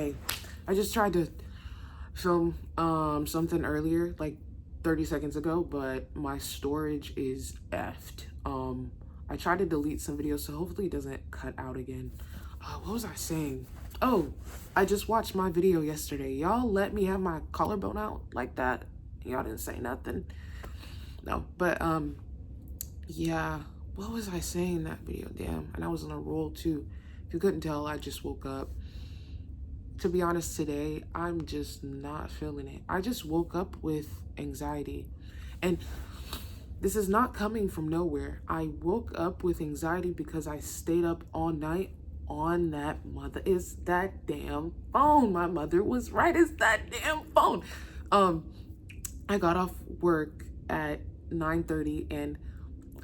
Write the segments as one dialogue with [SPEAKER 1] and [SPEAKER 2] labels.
[SPEAKER 1] Hey, I just tried to film something earlier, like 30 seconds ago, but my storage is effed. I tried to delete some videos, so hopefully it doesn't cut out again. What was I saying? Oh, I just watched my video yesterday. Y'all let me have my collarbone out like that. Y'all didn't say nothing. No, but yeah. What was I saying in that video? Damn, and I was on a roll too. If you couldn't tell, I just woke up. To be honest, today, I'm just not feeling it. I just woke up with anxiety. And this is not coming from nowhere. I woke up with anxiety because I stayed up all night on that mother is that damn phone. My mother was right, it's that damn phone. I got off work at 9:30 and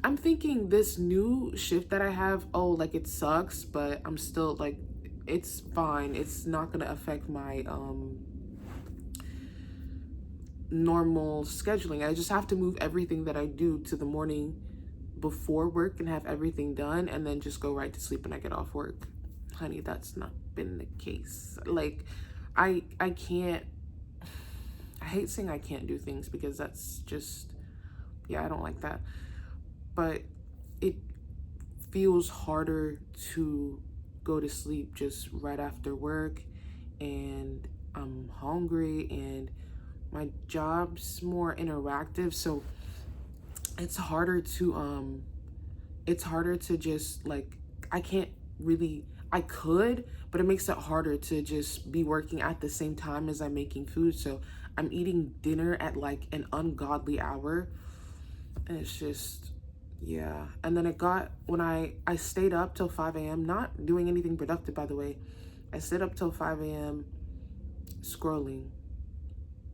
[SPEAKER 1] I'm thinking this new shift that I have, oh, like it sucks, but I'm still like, it's fine. It's not gonna affect my normal scheduling. I just have to move everything that I do to the morning before work and have everything done and then just go right to sleep when I get off work. Honey, that's not been the case. Like, I can't, I hate saying I can't do things because that's just, yeah, I don't like that. But it feels harder to go to sleep just right after work, and I'm hungry, and my job's more interactive, so it's harder to just like, I can't really, I could, but it makes it harder to just be working at the same time as I'm making food. So I'm eating dinner at like an ungodly hour, and it's just, yeah. And then it got, when I stayed up till 5 a.m., not doing anything productive, by the way. I stayed up till 5 a.m. scrolling.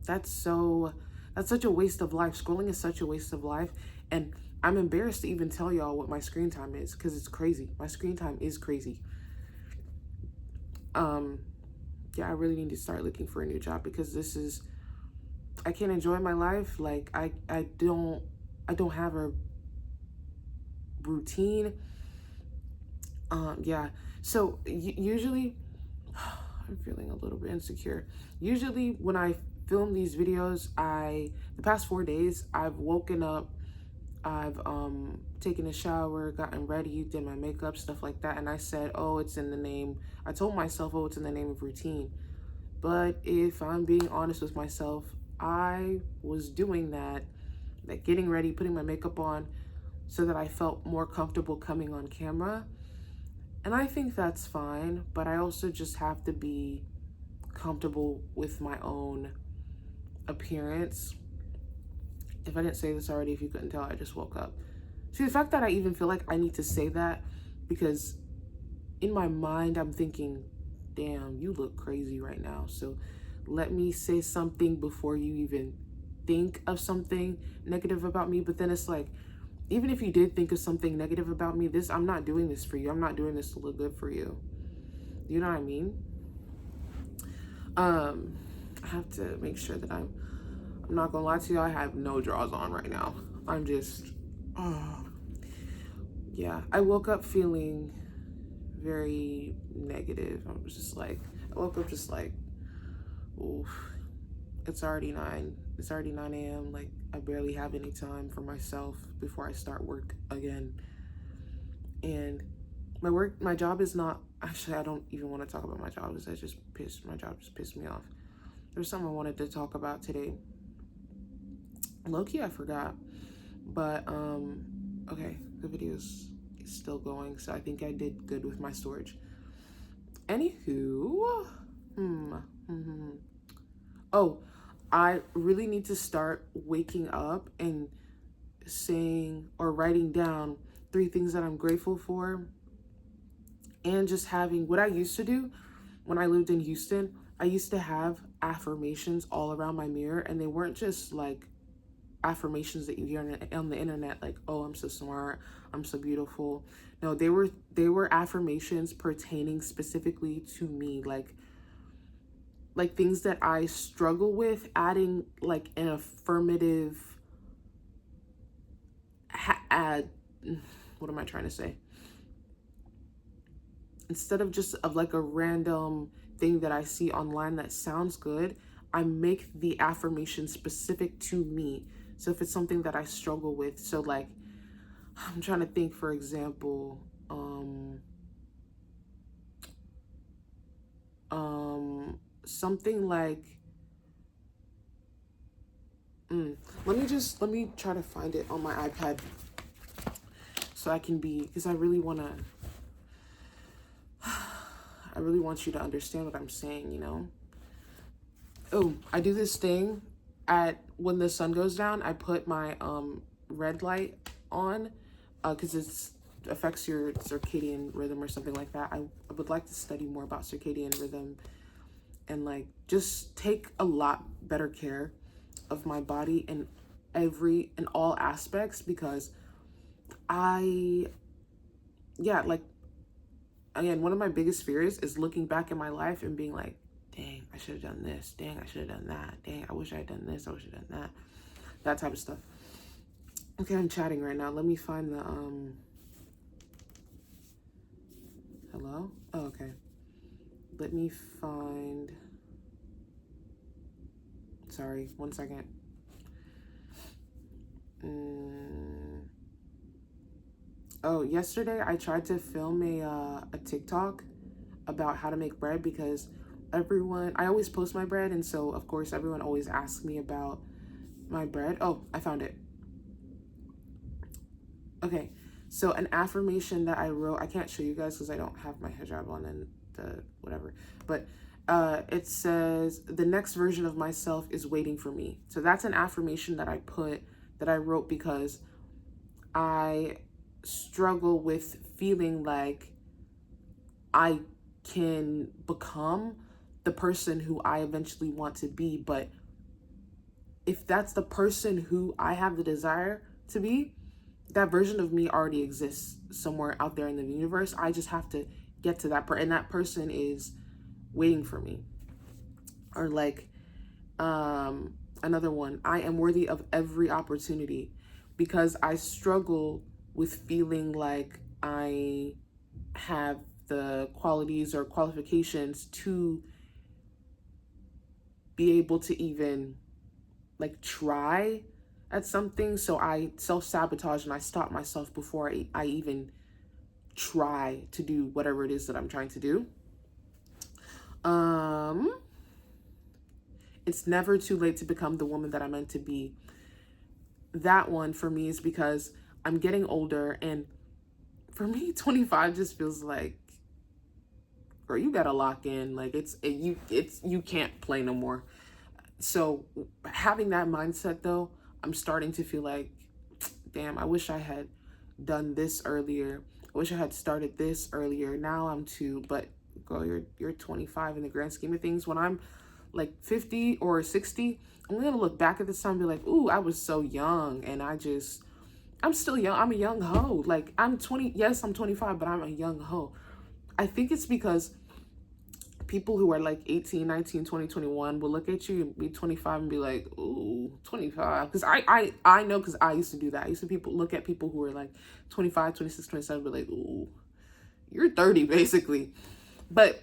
[SPEAKER 1] That's such a waste of life. Scrolling is such a waste of life. And I'm embarrassed to even tell y'all what my screen time is because it's crazy. My screen time is crazy. Yeah, I really need to start looking for a new job because this is, I can't enjoy my life. Like I don't have a routine. Yeah. So usually, I'm feeling a little bit insecure. Usually when I film these videos, the past 4 days, I've woken up, I've taken a shower, gotten ready, did my makeup, stuff like that, and I said, oh, it's in the name. I told myself, oh, it's in the name of routine. But if I'm being honest with myself, I was doing that, like getting ready, putting my makeup on, so that I felt more comfortable coming on camera. And I think that's fine, but I also just have to be comfortable with my own appearance. If I didn't say this already, if you couldn't tell, I just woke up. See, the fact that I even feel like I need to say that, because in my mind, I'm thinking, damn, you look crazy right now. So let me say something before you even think of something negative about me. But then it's like, even if you did think of something negative about me, I'm not doing this for you. I'm not doing this to look good for you. You know what I mean? I have to make sure that I'm not gonna lie to you, I have no drawers on right now. I'm just, oh, yeah. I woke up feeling very negative. I woke up just like, oof, it's already 9. It's already 9 a.m. Like, I barely have any time for myself before I start work again. And my job is not, actually, I don't even want to talk about my job. My job just pissed me off. There's something I wanted to talk about today. Low-key, I forgot. But, okay, the video is still going, so I think I did good with my storage. Anywho, oh, I really need to start waking up and saying or writing down 3 things that I'm grateful for, and just having what I used to do when I lived in Houston. I used to have affirmations all around my mirror, and they weren't just like affirmations that you hear on the internet, like, oh, I'm so smart, I'm so beautiful. No, they were affirmations pertaining specifically to me, like things that I struggle with, adding like an affirmative add, what am I trying to say? Instead of just of like a random thing that I see online that sounds good, I make the affirmation specific to me. So if it's something that I struggle with, so like, I'm trying to think, for example, something like, let me try to find it on my iPad so I can be, because I really want you to understand what I'm saying, you know? Oh, I do this thing when the sun goes down, I put my red light on because it affects your circadian rhythm or something like that. I would like to study more about circadian rhythm and like just take a lot better care of my body in all aspects, because like, again, one of my biggest fears is looking back in my life and being like, dang, I should have done this. Dang, I should have done that. Dang, I wish I had done this. I wish I had done that. That type of stuff. Okay, I'm chatting right now. Let me find the, hello? Oh, okay. Let me find, sorry, 1 second. Oh, yesterday I tried to film a TikTok about how to make bread, because I always post my bread, and so of course everyone always asks me about my bread. Oh, I found it. Okay, so an affirmation that I wrote, I can't show you guys because I don't have my hijab on and the whatever, but it says, the next version of myself is waiting for me. So that's an affirmation that I wrote because I struggle with feeling like I can become the person who I eventually want to be. But if that's the person who I have the desire to be, that version of me already exists somewhere out there in the universe. I just have to get to that person, and that person is waiting for me. Or like, another one, I am worthy of every opportunity, because I struggle with feeling like I have the qualities or qualifications to be able to even like try at something. So I self-sabotage and I stop myself before I even try to do whatever it is that I'm trying to do. It's never too late to become the woman that I'm meant to be. That one for me is because I'm getting older, and for me, 25 just feels like, girl, you gotta lock in. Like you can't play no more. So having that mindset though, I'm starting to feel like, damn, I wish I had done this earlier. I wish I had started this earlier. Now I'm but girl, you're 25 in the grand scheme of things. When I'm like 50 or 60, I'm gonna look back at this time and be like, ooh, I was so young, and I'm still young. I'm a young hoe. Like, I'm 20. Yes, I'm 25, but I'm a young hoe. I think it's because people who are like 18, 19, 20, 21 will look at you and be 25 and be like, ooh, 25. Because I know, because I used to do that. I used to look at people who were like 25, 26, 27, be like, ooh, you're 30 basically. But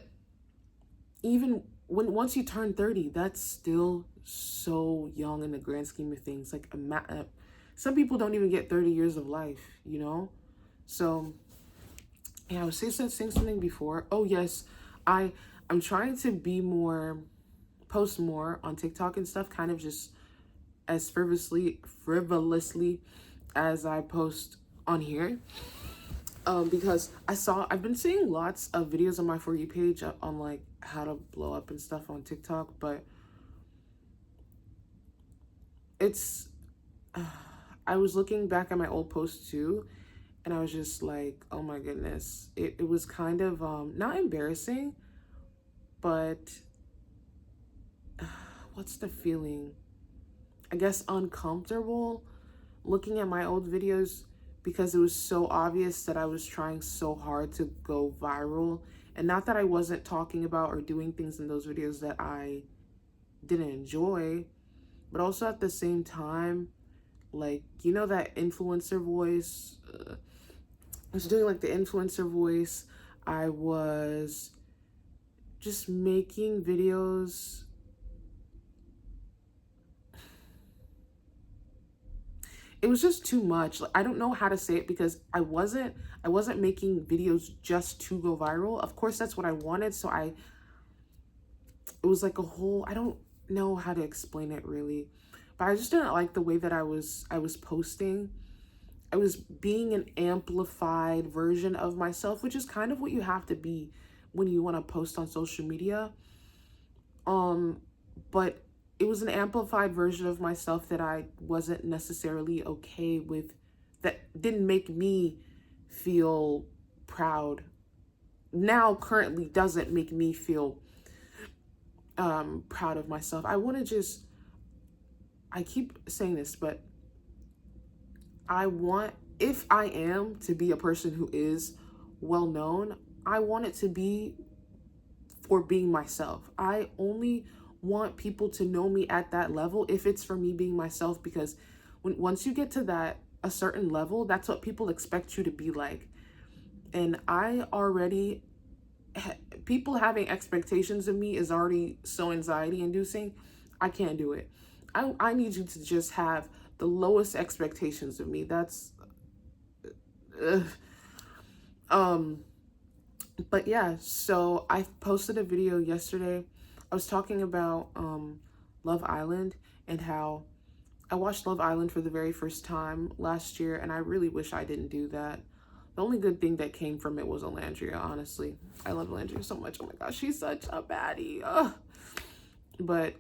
[SPEAKER 1] even once you turn 30, that's still so young in the grand scheme of things. Like, some people don't even get 30 years of life, you know? So, yeah, I was saying something before. Oh, yes, I'm trying to post more on TikTok and stuff, kind of just as frivolously as I post on here. Because I've been seeing lots of videos on my For You page on like how to blow up and stuff on TikTok, but I was looking back at my old posts too, and I was just like, oh my goodness, it was kind of not embarrassing, but what's the feeling? I guess uncomfortable looking at my old videos, because it was so obvious that I was trying so hard to go viral. And not that I wasn't talking about or doing things in those videos that I didn't enjoy, but also at the same time, like, you know, that influencer voice. I was doing like the influencer voice. I was just making videos. It was just too much. Like, I don't know how to say it because I wasn't making videos just to go viral. Of course that's what I wanted, so it was like a whole, I don't know how to explain it really. But I just didn't like the way that I was posting. I was being an amplified version of myself, which is kind of what you have to be when you want to post on social media. But it was an amplified version of myself that I wasn't necessarily okay with, that didn't make me feel proud. Now currently doesn't make me feel proud of myself. I keep saying this, but if I am to be a person who is well known, I want it to be for being myself. I only want people to know me at that level if it's for me being myself, because once you get to that a certain level, that's what people expect you to be like. And people having expectations of me is already so anxiety inducing. I can't do it. I need you to just have the lowest expectations of me. That's ugh. But yeah, so I posted a video yesterday. I was talking about Love Island and how I watched Love Island for the very first time last year, and I really wish I didn't do that. The only good thing that came from it was Alandria, honestly. I love Alandria so much. Oh my gosh, she's such a baddie. Ugh. But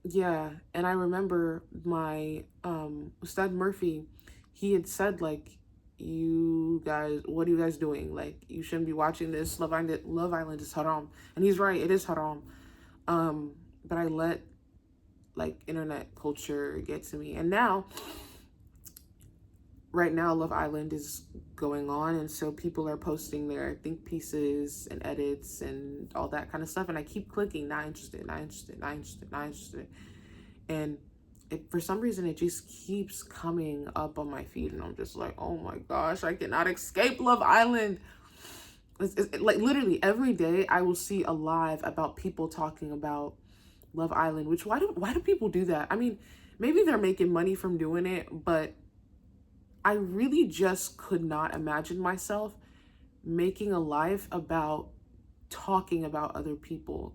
[SPEAKER 1] yeah, and I remember my Ustad Murphy, he had said like, you guys, what are you guys doing? Like, you shouldn't be watching this. Love Island is haram. And he's right, it is haram. But I let like internet culture get to me. And now, right now, Love Island is going on, and so people are posting their think pieces and edits and all that kind of stuff. And I keep clicking, not interested, not interested, not interested, not interested. And for some reason, it just keeps coming up on my feed, and I'm just like, oh my gosh, I cannot escape Love Island. It's like literally every day I will see a live about people talking about Love Island, which why do people do that? I mean, maybe they're making money from doing it, but I really just could not imagine myself making a life about talking about other people.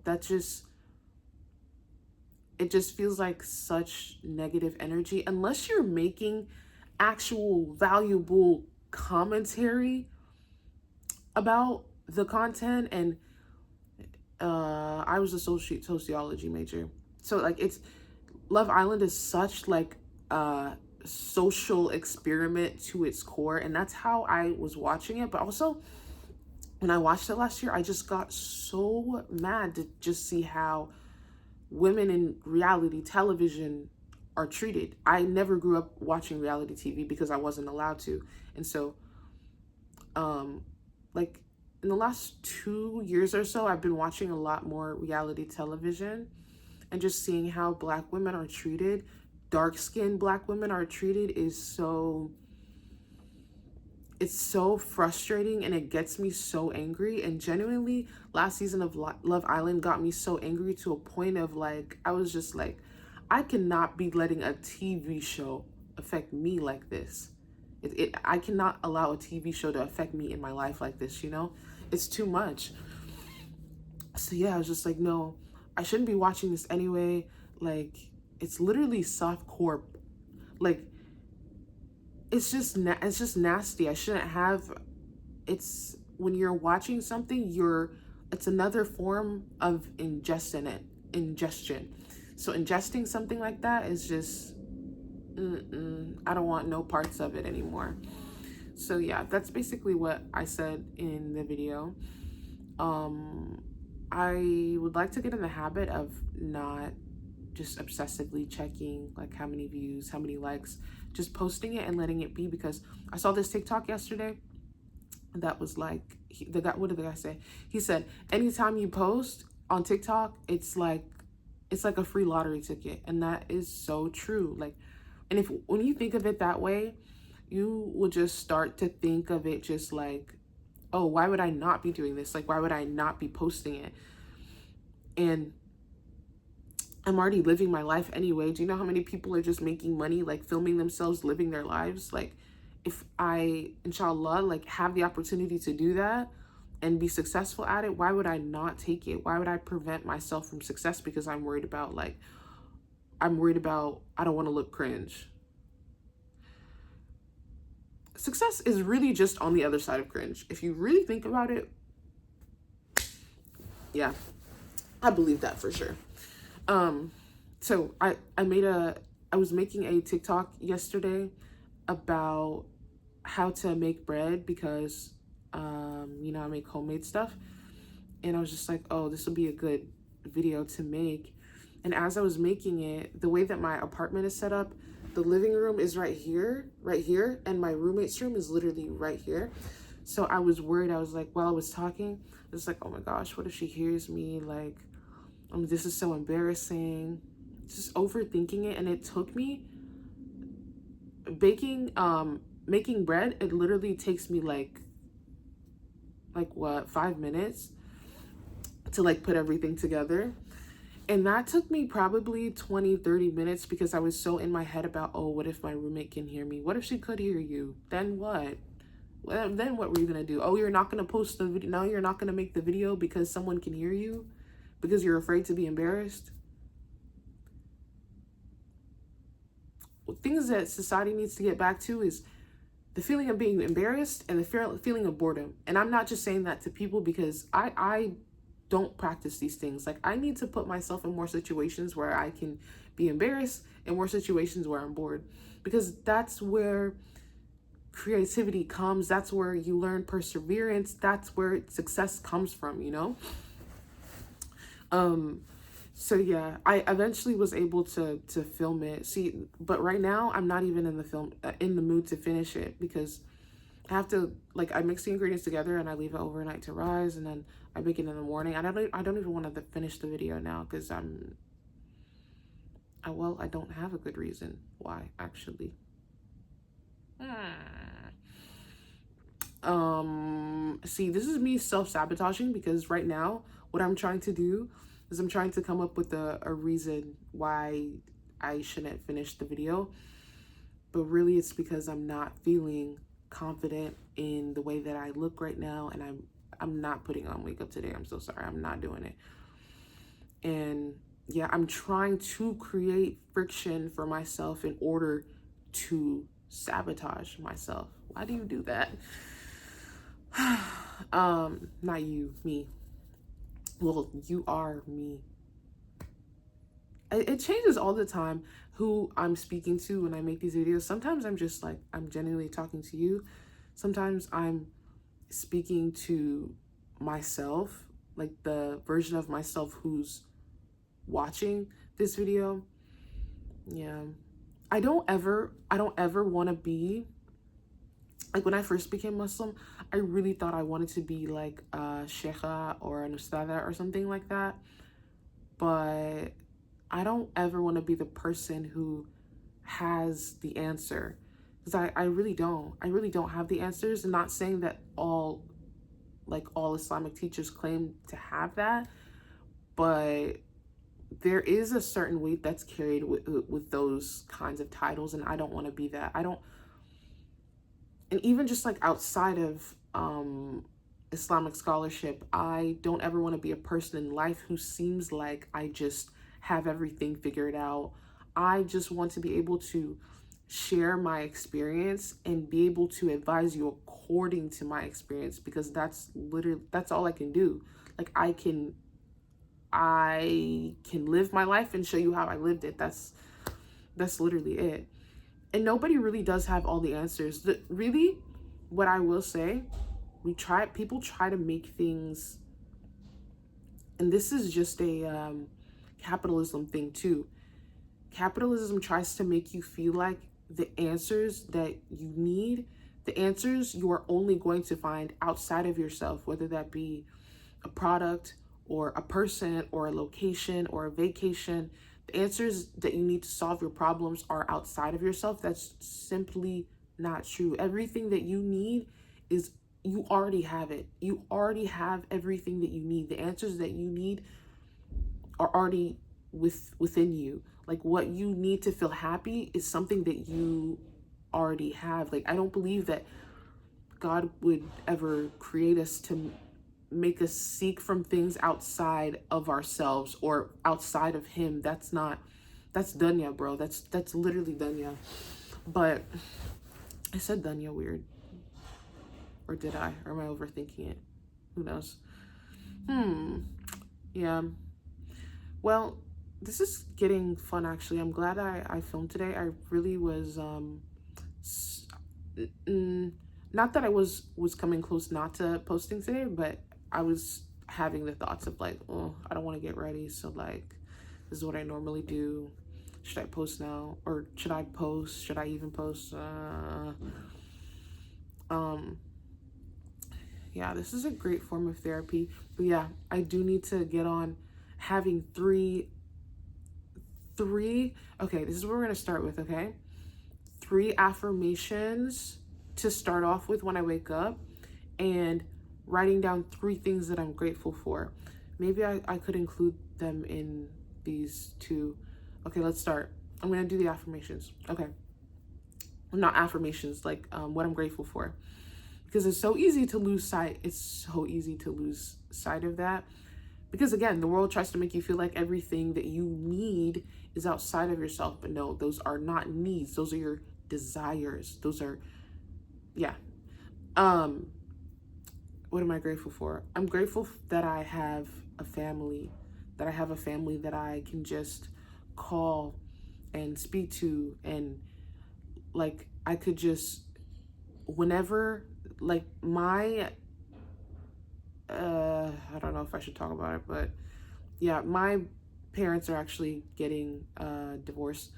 [SPEAKER 1] It just feels like such negative energy. Unless you're making actual valuable commentary about the content. And I was a sociology major, so like Love Island is such like a social experiment to its core, and that's how I was watching it. But also, when I watched it last year, I just got so mad to just see how women in reality television are treated. I never grew up watching reality TV because I wasn't allowed to. And so, like in the last 2 years or so, I've been watching a lot more reality television and just seeing how Black women are treated, dark-skinned Black women are treated it's so frustrating, and it gets me so angry. And genuinely, last season of Love Island got me so angry to a point of like, I was just like, I cannot be letting a TV show affect me like this. I cannot allow a TV show to affect me in my life like this, you know? It's too much. So yeah, I was just like, no, I shouldn't be watching this anyway. Like, it's literally softcore. Like, it's just nasty. I shouldn't have. It's when you're watching something, it's another form of ingestion. So ingesting something like that is just I don't want no parts of it anymore. So yeah, that's basically what I said in the video. I would like to get in the habit of not just obsessively checking like how many views, how many likes, just posting it and letting it be. Because I saw this TikTok yesterday that was like, what did the guy say? He said, anytime you post on TikTok, it's like a free lottery ticket. And that is so true. Like, and when you think of it that way, you will just start to think of it just like, oh, why would I not be doing this? Like, why would I not be posting it? and I'm already living my life anyway. Do you know how many people are just making money, like filming themselves living their lives? Like, if I, inshallah, like have the opportunity to do that and be successful at it, why would I not take it? Why would I prevent myself from success because I'm worried about I don't want to look cringe. Success is really just on the other side of cringe. If you really think about it, yeah, I believe that for sure. So I was making a TikTok yesterday about how to make bread because, I make homemade stuff. And I was just like, oh, this will be a good video to make. And as I was making it, the way that my apartment is set up, the living room is right here, and my roommate's room is literally right here. So I was worried. I was like, while I was talking, I was like, oh my gosh, what if she hears me? Like, this is so embarrassing. Just overthinking it. And it took me making bread. It literally takes me like what, 5 minutes to like put everything together. And that took me probably 20-30 minutes because I was so in my head about, oh, what if my roommate can hear me? What if she could hear you? Then what? Well, then what were you gonna do? Oh, you're not gonna post the video? No, you're not gonna make the video because someone can hear you? Because you're afraid to be embarrassed? Things that society needs to get back to is the feeling of being embarrassed and the feeling of boredom. And I'm not just saying that to people because I don't practice these things. Like, I need to put myself in more situations where I can be embarrassed and more situations where I'm bored, because that's where creativity comes. That's where you learn perseverance. That's where success comes from, So yeah, I eventually was able to film it. See, but right now I'm not even in the mood to finish it because I have to, like, I mix the ingredients together and I leave it overnight to rise, and then I bake it in the morning. I don't even want to finish the video now because I don't have a good reason why, actually. See, this is me self-sabotaging because right now what I'm trying to do is I'm trying to come up with a reason why I shouldn't finish the video. But really it's because I'm not feeling confident in the way that I look right now, and I'm not putting on makeup today. I'm so sorry. I'm not doing it. And yeah, I'm trying to create friction for myself in order to sabotage myself. Why do you do that? Not you, me. Well, you are me. It changes all the time who I'm speaking to when I make these videos. Sometimes I'm just like, I'm genuinely talking to you. Sometimes I'm speaking to myself, like the version of myself who's watching this video. Yeah. I don't ever want to be like, when I first became Muslim, I really thought I wanted to be like a sheikha or an ustada or something like that. But I don't ever want to be the person who has the answer, because I really don't. I really don't have the answers. I'm not saying that all Islamic teachers claim to have that, but there is a certain weight that's carried with those kinds of titles, and I don't want to be that. And even just like outside of Islamic scholarship, I don't ever want to be a person in life who seems like I just have everything figured out. I just want to be able to share my experience and be able to advise you according to my experience, because that's all I can do. Like, I can live my life and show you how I lived it. That's literally it. And nobody really does have all the answers. Really, what I will say, people try to make things, and this is just a capitalism thing too. Capitalism tries to make you feel like the answers that you need, the answers you are only going to find outside of yourself, whether that be a product or a person or a location or a vacation. The answers that you need to solve your problems are outside of yourself. That's simply not true. Everything that you need is, you already have it. You already have everything that you need. The answers that you need are already within you. Like what you need to feel happy is something that you already have. Like I don't believe that God would ever create us to make us seek from things outside of ourselves or outside of him. That's dunya, bro. That's literally dunya. But I said dunya weird. Or did I? Or am I overthinking it? Who knows? Yeah. Well, this is getting fun actually. I'm glad I filmed today. I really was not that I was coming close not to posting today, but I was having the thoughts of like, oh, I don't want to get ready, so like this is what I normally do. Should I post now, or should I post? Should I even post? Yeah, this is a great form of therapy. But yeah, I do need to get on having three. Okay, this is what we're gonna start with. Okay, 3 affirmations to start off with when I wake up, and writing down 3 things that I'm grateful for. Maybe I could include them in these 2. Okay, let's start. I'm gonna do the affirmations. Okay, not affirmations, like what I'm grateful for, because it's so easy to lose sight. It's so easy to lose sight of that, because again, the world tries to make you feel like everything that you need is outside of yourself. But no, those are not needs. Those are your desires. Those are, yeah. What am I grateful for? I'm grateful that I have a family, that I can just call and speak to, and like I could just, whenever, like my I don't know if I should talk about it, but yeah, my parents are actually getting divorced,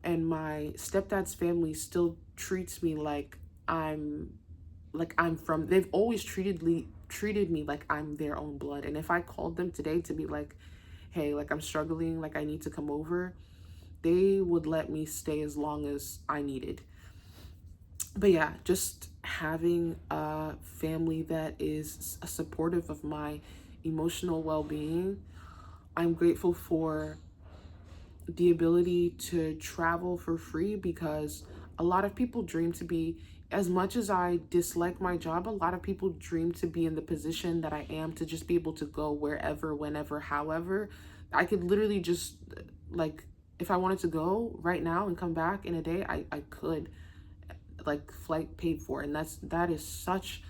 [SPEAKER 1] and my stepdad's family still treats me like I'm from, they've always treated me like I'm their own blood. And if I called them today to be like, hey, like I'm struggling, like I need to come over, they would let me stay as long as I needed. But yeah, just having a family that is supportive of my emotional well-being. I'm grateful for the ability to travel for free, because a lot of people dream to be, as much as I dislike my job, a lot of people dream to be in the position that I am, to just be able to go wherever, whenever, however. I could literally just, like, if I wanted to go right now and come back in a day, I could, like, flight paid for. And that is such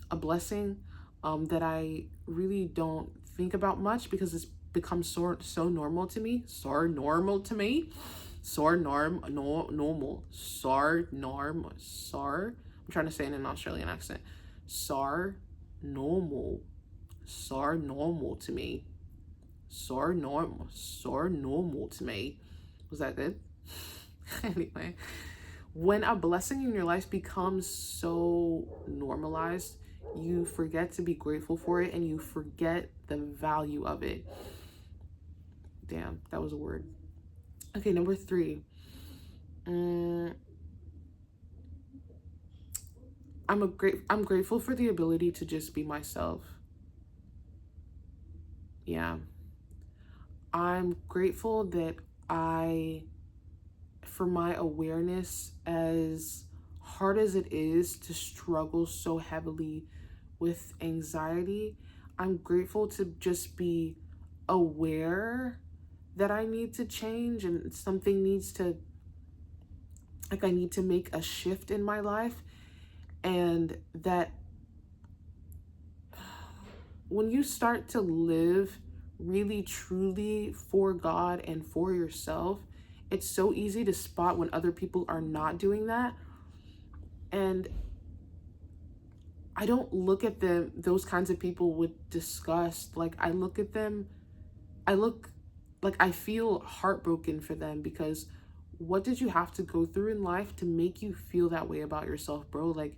[SPEAKER 1] a blessing that I really don't think about much, because it's become so normal to me. So normal to me. So normal. I'm trying to say it in an Australian accent. So normal. So normal to me. So normal to me. Was that good? Anyway, when a blessing in your life becomes so normalized, you forget to be grateful for it, and you forget the value of it. Damn, that was a word. Okay, number 3. I'm grateful for the ability to just be myself. Yeah. I'm grateful that for my awareness, as hard as it is to struggle so heavily with anxiety, I'm grateful to just be aware that I need to change, and something needs to, like, I need to make a shift in my life. And that when you start to live really truly for God and for yourself, it's so easy to spot when other people are not doing that. And I don't look at those kinds of people with disgust. Like, I look at them, I feel heartbroken for them, because what did you have to go through in life to make you feel that way about yourself, bro? Like,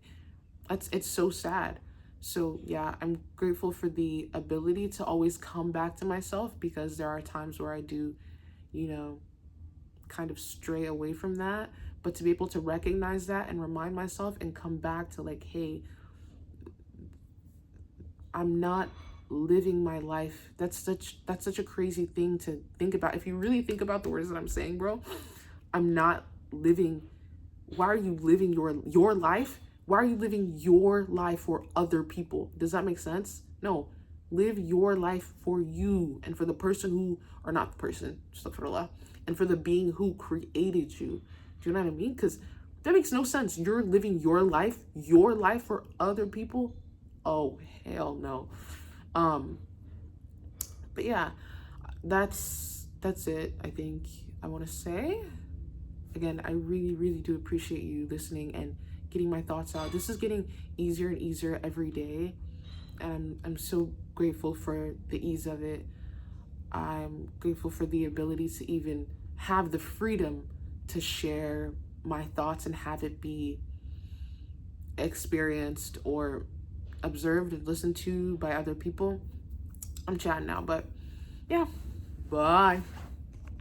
[SPEAKER 1] it's so sad. So yeah, I'm grateful for the ability to always come back to myself, because there are times where I do, kind of stray away from that. But to be able to recognize that and remind myself and come back to, like, hey, I'm not living my life. That's such a crazy thing to think about. If you really think about the words that I'm saying, bro, I'm not living. Why are you living your life? Why are you living your life for other people? Does that make sense? No. Live your life for you and for the person who, or not the person, astaghfirullah, and for the being who created you. Do you know what I mean? Because that makes no sense. You're living your life for other people. Oh, hell no. But yeah, that's it. I think I want to say. Again, I really, really do appreciate you listening and getting my thoughts out. This is getting easier and easier every day. And I'm so grateful for the ease of it. I'm grateful for the ability to even have the freedom to share my thoughts and have it be experienced or observed and listened to by other people. I'm chatting now, but yeah, bye.